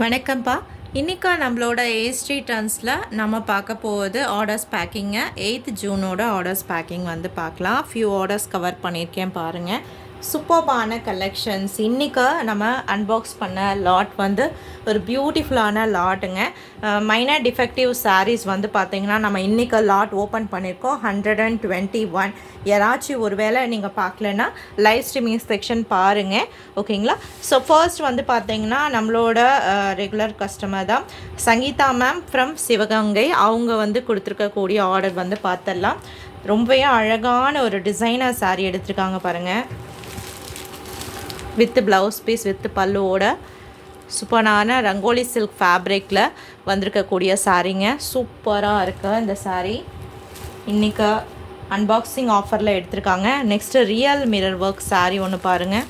வணக்கம்ப்பா. இன்னைக்கு நம்மளோட ஏஸ்ட்ரி டர்ன்ஸில் நம்ம பார்க்க போவது ஆர்டர்ஸ் பேக்கிங்க. 8th ஜூனோட ஆர்டர்ஸ் பேக்கிங் வந்து பார்க்கலாம். ஃபியூ ஆர்டர்ஸ் கவர் பண்ணியிருக்கேன் பாருங்கள். சூப்பர்பான கலெக்ஷன்ஸ். இன்றைக்கி நம்ம அன்பாக்ஸ் பண்ண லாட் வந்து ஒரு பியூட்டிஃபுல்லான லாட்டுங்க. மைனர் டிஃபெக்டிவ் சாரீஸ் வந்து பார்த்திங்கன்னா நம்ம இன்றைக்கி லாட் ஓப்பன் பண்ணியிருக்கோம். 121. யாராச்சும் ஒரு வேளை நீங்கள் பார்க்கலன்னா லைவ் ஸ்ட்ரீமிங் செக்ஷன் பாருங்கள், ஓகேங்களா? ஸோ ஃபர்ஸ்ட் வந்து பார்த்திங்கன்னா நம்மளோட ரெகுலர் கஸ்டமர் தான் சங்கீதா மேம் ஃப்ரம் சிவகங்கை. அவங்க வந்து கொடுத்துருக்கக்கூடிய ஆர்டர் வந்து பார்த்துடலாம். ரொம்பவே அழகான ஒரு டிசைனர் சாரீ எடுத்திருக்காங்க பாருங்கள். வித் ப்ளவுஸ் பீஸ் வித் பல்லுவோட சூப்பரான ரங்கோலி சில்க் ஃபேப்ரிக்கில் வந்திருக்கக்கூடிய சாரீங்க. சூப்பராக இருக்குது இந்த சாரீ. இன்றைக்கி அன்பாக்சிங் ஆஃபரில் எடுத்திருக்காங்க. Next real mirror work sari ஒன்று பாருங்கள்.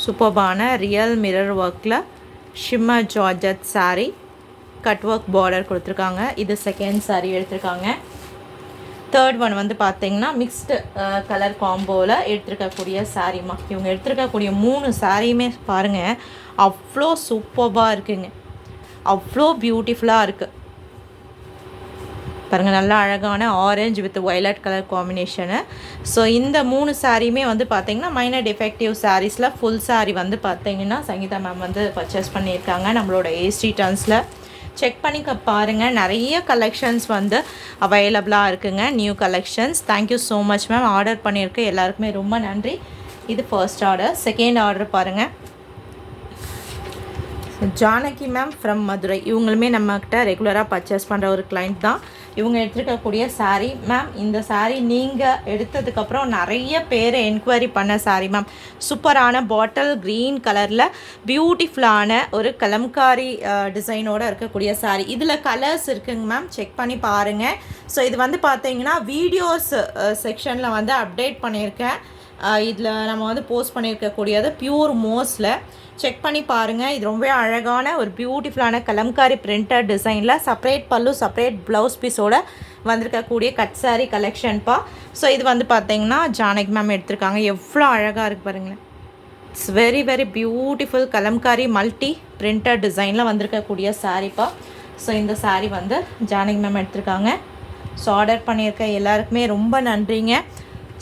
சூப்பர்பான ரியல் மிரர் ஒர்க்கில் shimmer georgette sari, cut work border கொடுத்துருக்காங்க. இது செகண்ட் சாரீ எடுத்திருக்காங்க. தேர்ட் ஒன் வந்து பார்த்திங்கன்னா மிக்ஸ்டு கலர் காம்போவில் எடுத்துருக்கக்கூடிய சாரீமா. இவங்க எடுத்துருக்கக்கூடிய 3 சாரியுமே பாருங்கள், அவ்வளோ சூப்பராக இருக்குங்க, அவ்வளோ பியூட்டிஃபுல்லாக இருக்குது பாருங்கள். நல்லா அழகான orange with violet colour combination. So இந்த 3 சாரியுமே வந்து பார்த்திங்கன்னா மைனர் டிஃபெக்டிவ் சாரீஸில் ஃபுல் சாரீ வந்து பார்த்திங்கன்னா சங்கீதா மேம் வந்து பர்ச்சேஸ் பண்ணியிருக்காங்க நம்மளோட ஏஸ்ட்ரி டர்ன்ஸில். செக் பண்ணி பாருங்கள். நிறைய கலெக்ஷன்ஸ் வந்து அவைலபிளாக இருக்குங்க, new collections. Thank you so much ma'am. Order பண்ணியிருக்க எல்லாருக்குமே ரொம்ப நன்றி. இது ஃபர்ஸ்ட் ஆர்டர். செகண்ட் ஆர்டர் பாருங்கள். Janaki ma'am from Madurai. இவங்களுமே நம்மக்கிட்ட ரெகுலராக பர்ச்சேஸ் பண்ணுற ஒரு கிளைண்ட் தான். இவங்க எடுத்துருக்கக்கூடிய சாரீ மேம், இந்த சாரீ நீங்கள் எடுத்ததுக்கப்புறம் நிறைய பேர் என்கொயரி பண்ண சாரீ மேம். சூப்பரான பாட்டில் க்ரீன் கலரில் பியூட்டிஃபுல்லான ஒரு கலம்காரி டிசைனோடு இருக்கக்கூடிய சாரீ. இதில் கலர்ஸ் இருக்குங்க மேம், செக் பண்ணி பாருங்கள். ஸோ இது வந்து பார்த்தீங்கன்னா வீடியோஸ் செக்ஷனில் வந்து அப்டேட் பண்ணியிருக்கேன். இதில் நம்ம வந்து போஸ்ட் பண்ணியிருக்கக்கூடியது பியூர் மோஸில் செக் பண்ணி பாருங்கள். இது ரொம்ப அழகான ஒரு பியூட்டிஃபுல்லான கலம்காரி பிரிண்டட் டிசைனில் செப்பரேட் பல்லு செப்பரேட் ப்ளவுஸ் பீஸோடு வந்திருக்கக்கூடிய கட் சாரீ கலெக்ஷன்ப்பா. ஸோ இது வந்து பார்த்திங்கன்னா ஜானகி மேம் எடுத்திருக்காங்க. எவ்வளோ அழகாக இருக்குது பாருங்களேன். It's very very beautiful Kalamkari multi printed டிசைனில் வந்திருக்கக்கூடிய சாரீப்பா. ஸோ இந்த சாரீ வந்து ஜானகி மேம் எடுத்திருக்காங்க. ஸோ ஆர்டர் பண்ணியிருக்க எல்லாருக்குமே ரொம்ப நன்றிங்க.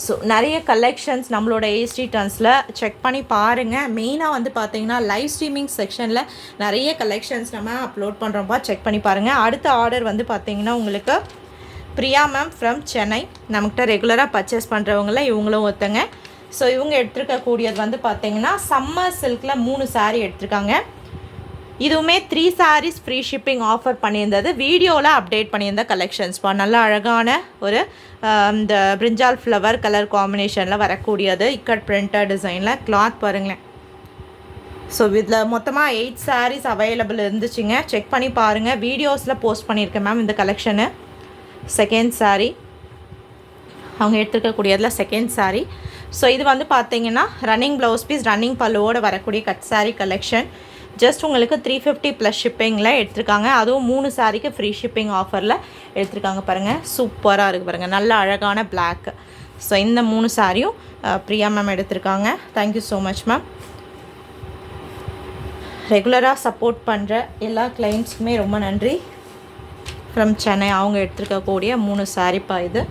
ஸோ நிறைய கலெக்ஷன்ஸ் நம்மளோட ஏஸ்ட்ரி டர்ன்ஸில் செக் பண்ணி பாருங்கள். மெயினாக வந்து பார்த்தீங்கன்னா லைவ் ஸ்ட்ரீமிங் செக்ஷனில் நிறைய கலெக்ஷன்ஸ் நம்ம அப்லோட் பண்ணுறோம்ப்பா, செக் பண்ணி பாருங்கள். அடுத்த ஆர்டர் வந்து பார்த்தீங்கன்னா உங்களுக்கு பிரியா மேம் ஃப்ரம் சென்னை. நம்மகிட்ட ரெகுலராக பர்ச்சேஸ் பண்ணுறவங்கள இவங்களும் ஒருத்தங்க. ஸோ இவங்க எடுத்துருக்கக்கூடியது வந்து பார்த்தீங்கன்னா சம்மர் சில்கில் 3 சாரீ எடுத்திருக்காங்க. இதுவுமே 3 சாரீஸ் ஃப்ரீ ஷிப்பிங் ஆஃபர் பண்ணியிருந்தது. வீடியோவில் அப்டேட் பண்ணியிருந்த கலெக்ஷன்ஸ்ப்பா. நல்லா அழகான ஒரு இந்த பிரிஞ்சால் ஃப்ளவர் கலர் காம்பினேஷனில் வரக்கூடியது இக்கட் பிரிண்டட் டிசைனில். கிளாத் பாருங்களேன். ஸோ இதில் மொத்தமாக 8 சாரீஸ் அவைலபிள் இருந்துச்சுங்க, செக் பண்ணி பாருங்கள். வீடியோஸில் போஸ்ட் பண்ணியிருக்கேன் மேம் இந்த கலெக்ஷனு. செகண்ட் சாரீ அவங்க எடுத்துருக்கக்கூடியதில் செகண்ட் சாரீ. ஸோ இது வந்து பார்த்திங்கன்னா ரன்னிங் ப்ளவுஸ் பீஸ் ரன்னிங் பல்லுவோடு வரக்கூடிய கட் சாரீ கலெக்ஷன். ஜஸ்ட் உங்களுக்கு 350 ப்ளஸ் ஷிப்பிங்கில் எடுத்திருக்காங்க. அதுவும் 3 சாரீக்கு ஃப்ரீ ஷிப்பிங் ஆஃபரில் எடுத்திருக்காங்க பாருங்கள். சூப்பராக இருக்குது பாருங்கள், நல்ல அழகான பிளாக். ஸோ இந்த 3 சாரியும் பிரியா மேம் எடுத்திருக்காங்க. Thank you so much ma'am. ரெகுலராக சப்போர்ட் பண்ணுற எல்லா கிளைண்ட்ஸுக்குமே ரொம்ப நன்றி. ஃப்ரம் சென்னை அவங்க எடுத்துருக்கக்கூடிய 3 சாரிப்பா இது.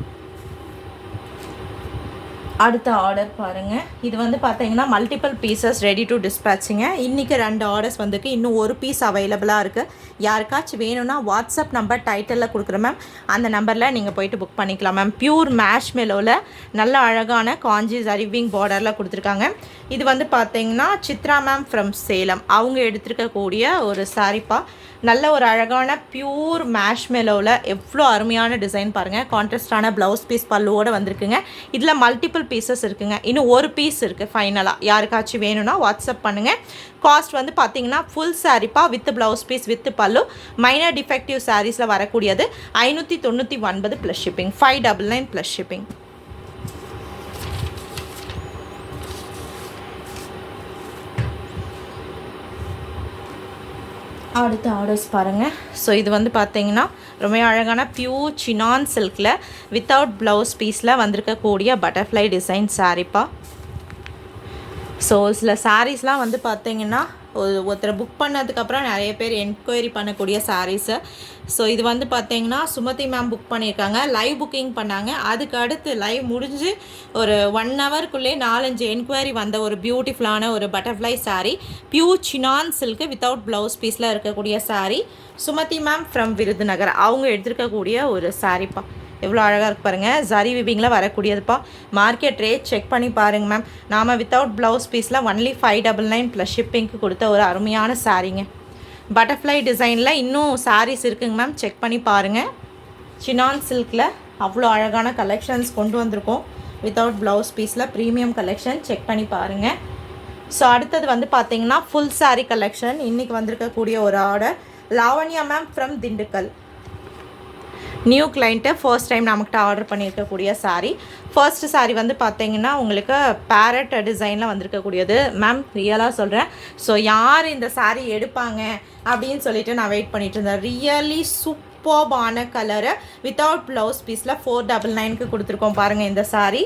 அடுத்த ஆர்டர் பாருங்கள். இது வந்து பார்த்தீங்கன்னா மல்டிபிள் பீசஸ் ரெடி டு டிஸ்பேட்சிங்க. இன்றைக்கி 2 ஆர்டர்ஸ் வந்துருக்கு. இன்னும் ஒரு பீஸ் அவைலபிளாக இருக்குது. யாருக்காச்சும் வேணும்னா வாட்ஸ்அப் நம்பர் டைட்டிலில் கொடுக்குறேன் மேம், அந்த நம்பரில் நீங்கள் போய்ட்டு புக் பண்ணிக்கலாம் மேம். பியூர் மேஷ் மெலோவில் நல்ல அழகான காஞ்சி சரிவிங் பார்டரில் கொடுத்துருக்காங்க. இது வந்து பார்த்தீங்கன்னா சித்ரா மேம் ஃப்ரம் சேலம். அவங்க எடுத்துருக்கக்கூடிய ஒரு சாரிப்பா. நல்ல ஒரு அழகான பியூர் மேஷ் மெலோவில் எவ்வளோ அருமையான டிசைன் பாருங்கள். கான்ட்ராஸ்டான ப்ளவுஸ் பீஸ் பல்லுவோடு வந்திருக்குங்க. இதில் மல்டிபிள் பீசஸ் இருக்குங்க. இன்னும் ஒரு பீஸ் இருக்குது ஃபைனலாக. யாருக்காச்சும் வேணும்னா வாட்ஸ்அப் பண்ணுங்கள். காஸ்ட் வந்து பார்த்தீங்கன்னா ஃபுல் சாரிப்பா வித் ப்ளவுஸ் பீஸ் வித் பல்லு மைனர் டிஃபெக்டிவ் சாரீஸில் வரக்கூடியது 599 ப்ளஸ் ஷிப்பிங், 599 ப்ளஸ் ஷிப்பிங். அடுத்த ஆர்டர்ஸ் பாருங்கள். ஸோ இது வந்து பார்த்தீங்கன்னா ரொம்ப அழகான பியூர் சினான் சில்கில் வித்தவுட் ப்ளவுஸ் பீஸில் வந்திருக்கக்கூடிய பட்டர்ஃப்ளை டிசைன் சாரீப்பா. ஸோ சில சாரீஸ்லாம் வந்து பார்த்தீங்கன்னா ஒருத்தர் புக் பண்ணதுக்கப்புறம் நிறைய பேர் என்கொயரி பண்ணக்கூடிய சாரீஸு. ஸோ இது வந்து பார்த்தீங்கன்னா சுமதி மேம் புக் பண்ணியிருக்காங்க, லைவ் புக்கிங் பண்ணாங்க. அதுக்கு அடுத்து லைவ் முடிஞ்சு ஒரு 1 ஹவருக்குள்ளே 4-5 என்கொயரி வந்த ஒரு பியூட்டிஃபுல்லான ஒரு butterfly sari, pure Sinan silk without blouse பீஸில் இருக்கக்கூடிய சாரீ. சுமதி மேம் ஃப்ரம் விருதுநகர் அவங்க எடுத்துருக்கக்கூடிய ஒரு சாரீப்பா. எவ்வளோ அழகாக இருக்கு பாருங்கள், ஜரி விபிங்கில் வரக்கூடியதுப்பா. மார்க்கெட் ரேட் செக் பண்ணி பாருங்கள் மேம். நாம் வித்தவுட் ப்ளவுஸ் பீஸில் ஒன்லி 599 ப்ளஸ் ஷிப்பிங்க்கு கொடுத்த ஒரு அருமையான சாரீங்க. பட்டர்ஃப்ளை டிசைனில் இன்னும் சாரீஸ் இருக்குங்க மேம், செக் பண்ணி பாருங்கள். சினான் சில்கில் அவ்வளோ அழகான கலெக்ஷன்ஸ் கொண்டு வந்திருக்கோம். வித்தவுட் ப்ளவுஸ் பீஸில் ப்ரீமியம் கலெக்ஷன் செக் பண்ணி பாருங்கள். ஸோ அடுத்தது வந்து பார்த்திங்கன்னா ஃபுல் சாரீ கலெக்ஷன். இன்றைக்கி வந்திருக்கக்கூடிய ஒரு order Lavanya ma'am from Dindigul. New client first time நம்மகிட்ட ஆர்டர் பண்ணியிருக்கக்கூடிய சாரீ. ஃபர்ஸ்ட் சாரீ வந்து பார்த்தீங்கன்னா உங்களுக்கு பேரட் டிசைனில் வந்திருக்கக்கூடியது மேம், ரியலாக சொல்கிறேன். ஸோ யார் இந்த சாரீ எடுப்பாங்க அப்படின்னு சொல்லிட்டு நான் வெயிட் பண்ணிட்டு இருந்தேன். ரியலி சூப்பர்பான கலரு வித்தவுட் ப்ளவுஸ் பீஸில் 499க்கு கொடுத்துருக்கோம் பாருங்கள் இந்த sari.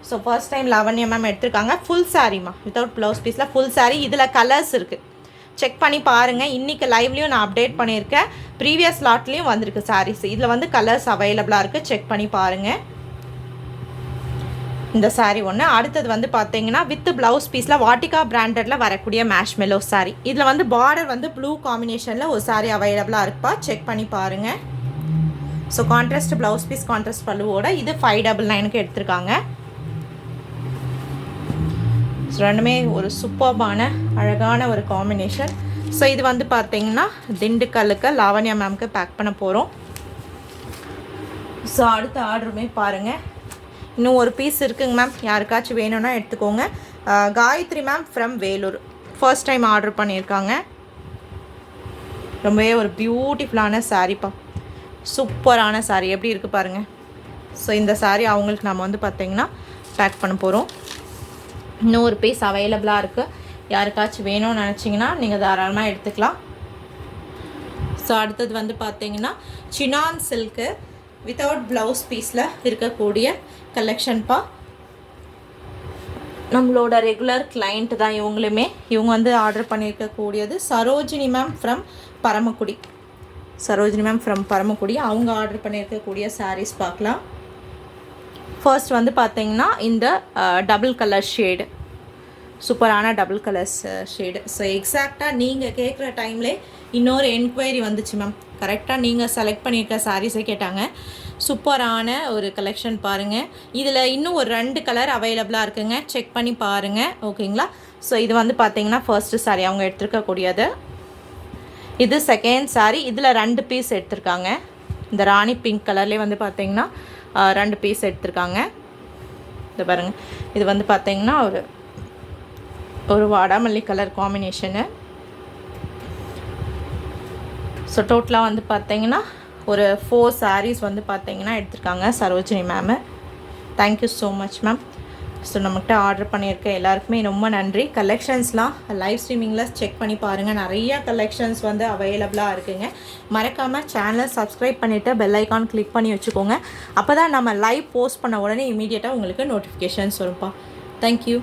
So first time Lavanya ma'am எடுத்திருக்காங்க. ஃபுல் சாரீமா, வித்தவுட் ப்ளவுஸ் பீஸில் ஃபுல் சாரீ. இதில் கலர்ஸ் இருக்குது, செக் பண்ணி பாருங்கள். இன்றைக்கி லைவ்லேயும் நான் அப்டேட் பண்ணியிருக்கேன், ப்ரீவியஸ் லாட்லேயும் வந்திருக்கு சாரீஸ். இதில் வந்து கலர்ஸ் அவைலபிளாக இருக்குது, செக் பண்ணி பாருங்கள். இந்த சாரீ ஒன்று. அடுத்தது வந்து பார்த்தீங்கன்னா வித் ப்ளவுஸ் பீஸில் வாட்டிகா பிராண்டடில் வரக்கூடிய மேஷ்மெலோ சாரீ. இதில் வந்து பார்டர் வந்து ப்ளூ காம்பினேஷனில் ஒரு சாரீ அவைலபிளாக இருக்குப்பா, செக் பண்ணி பாருங்கள். So contrast blouse piece, contrast பல்லுவோட இது 599க்கு எடுத்திருக்காங்க. ஸோ ரெண்டுமே ஒரு சூப்பர்பான அழகான ஒரு காம்பினேஷன். ஸோ இது வந்து பார்த்தீங்கன்னா திண்டுக்கல்லுக்கு லாவண்யா மேம்க்கு பேக் பண்ண போகிறோம். ஸோ அடுத்த ஆர்டருமே பாருங்கள், இன்னும் ஒரு பீஸ் இருக்குங்க மேம், யாருக்காச்சும் வேணும்னா எடுத்துக்கோங்க. Gayathri ma'am from Vellore first time order பண்ணியிருக்காங்க. ரொம்பவே ஒரு பியூட்டிஃபுல்லான சாரீப்பா, சூப்பரான சாரீ. எப்படி இருக்குது பாருங்கள். ஸோ இந்த சாரீ அவங்களுக்கு நம்ம வந்து பார்த்திங்கன்னா பேக் பண்ண போகிறோம். இன்னும் ஒரு பீஸ் அவைலபிளாக இருக்குது, யாருக்காச்சும் வேணும்னு நினச்சிங்கன்னா நீங்கள் தாராளமாக எடுத்துக்கலாம். ஸோ அடுத்தது வந்து பார்த்தீங்கன்னா சினான் சில்க்கு வித்தவுட் ப்ளவுஸ் பீஸில் இருக்கக்கூடிய கலெக்ஷன்ப்பா. நம்மளோட ரெகுலர் கிளைண்ட் தான் இவங்களுமே. இவங்க வந்து ஆர்டர் பண்ணியிருக்கக்கூடியது Sarojini ma'am from Paramakudi. Sarojini ma'am from Paramakudi அவங்க ஆர்டர் பண்ணியிருக்கக்கூடிய சாரீஸ் பார்க்கலாம். ஃபர்ஸ்ட் வந்து பார்த்தீங்கன்னா இந்த டபுள் கலர் ஷேடு, சூப்பரான டபுள் கலர்ஸ் ஷேடு. ஸோ எக்ஸாக்டாக நீங்கள் கேட்குற டைம்லே இன்னொரு என்கொயரி வந்துச்சு மேம். கரெக்டாக நீங்கள் செலக்ட் பண்ணியிருக்க சாரீஸை கேட்டாங்க. சூப்பரான ஒரு கலெக்ஷன் பாருங்கள். இதில் இன்னும் ஒரு 2 கலர் அவைலபிளாக இருக்குங்க, செக் பண்ணி பாருங்கள். ஓகேங்களா. ஸோ இது வந்து பார்த்தீங்கன்னா ஃபர்ஸ்ட்டு சாரீ அவங்க எடுத்துருக்கக்கூடியது. இது செகண்ட் சாரீ. இதில் 2 பீஸ் எடுத்திருக்காங்க. இந்த ராணி பிங்க் கலர்லேயே வந்து பார்த்தீங்கன்னா 2 பீஸ் எடுத்திருக்காங்க. இது பாருங்கள், இது வந்து பார்த்தீங்கன்னா ஒரு வாடாமல்லி கலர் காம்பினேஷனு. ஸோ டோட்டலாக வந்து பார்த்தீங்கன்னா ஒரு 4 சாரீஸ் வந்து பார்த்தீங்கன்னா எடுத்திருக்காங்க Sarojini ma'am. Thank you so much ma'am. So நம்மகிட்ட ஆர்டர் பண்ணியிருக்க எல்லாருக்குமே ரொம்ப நன்றி. கலெக்ஷன்ஸ்லாம் லைவ் ஸ்ட்ரீமிங்கில் செக் பண்ணி பாருங்கள், நிறையா கலெக்ஷன்ஸ் வந்து அவைலபிளாக இருக்குங்க. மறக்காமல் சேனலை சப்ஸ்கிரைப் பண்ணிவிட்டு பெல் ஐக்கான் கிளிக் பண்ணி வச்சுக்கோங்க. அப்போ தான் நம்ம லைவ் போஸ்ட் பண்ண உடனே இமீடியட்டாக உங்களுக்கு நோட்டிஃபிகேஷன்ஸ் வரும்ப்பா. தேங்க்யூ.